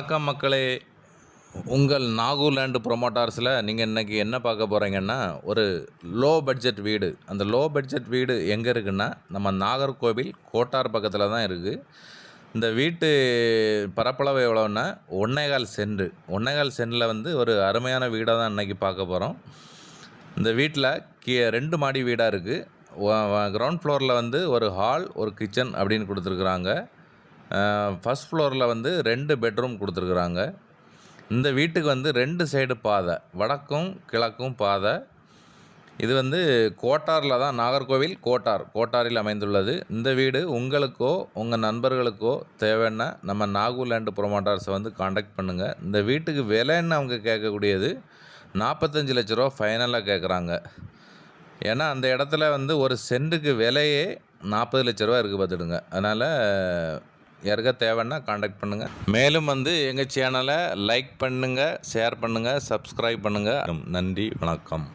வணக்கம் மக்களே. உங்கள் நாகூர்லேண்டு ப்ரொமோட்டர்ஸில் நீங்கள் இன்றைக்கி என்ன பார்க்க போகிறீங்கன்னா, ஒரு லோ பட்ஜெட் வீடு. அந்த லோ பட்ஜெட் வீடு எங்கே இருக்குன்னா, நம்ம நாகர்கோவில் கோட்டார் பக்கத்தில் தான் இருக்குது. இந்த வீட்டு பரப்பளவு எவ்வளோன்னா 1.25 சென்ட். 1.25 சென்டில் வந்து ஒரு அருமையான வீடாக தான் இன்றைக்கி பார்க்க போகிறோம். இந்த வீட்டில் 2 மாடி வீடாக இருக்குது. கிரவுண்ட் ஃப்ளோரில் வந்து ஒரு ஹால், ஒரு கிச்சன் அப்படின்னு கொடுத்துருக்குறாங்க. ஃபஸ்ட் ஃப்ளோரில் வந்து 2 பெட்ரூம் கொடுத்துருக்குறாங்க. இந்த வீட்டுக்கு வந்து 2 சைடு பாதை, வடக்கும் கிழக்கும் பாதை. இது வந்து கோட்டாரில் தான், நாகர்கோவில் கோட்டாரில் அமைந்துள்ளது. இந்த வீடு உங்களுக்கோ உங்கள் நண்பர்களுக்கோ தேவைன்னா நம்ம நாகூர்லேண்டு ப்ரொமோட்டர்ஸை வந்து காண்டாக்ட் பண்ணுங்கள். இந்த வீட்டுக்கு விலைன்னு அவங்க கேட்கக்கூடியது 45 லட்ச ரூபா ஃபைனலாக கேட்குறாங்க. ஏன்னா அந்த இடத்துல வந்து ஒரு சென்ட்டுக்கு விலையே 40 லட்ச ரூபா இருக்குது பார்த்துடுங்க. அதனால் யாருக்கா தேவைன்னா காண்டாக்ட் பண்ணுங்கள். மேலும் வந்து எங்கள் சேனலை லைக் பண்ணுங்கள், ஷேர் பண்ணுங்கள், சப்ஸ்கிரைப் பண்ணுங்கள். நன்றி, வணக்கம்.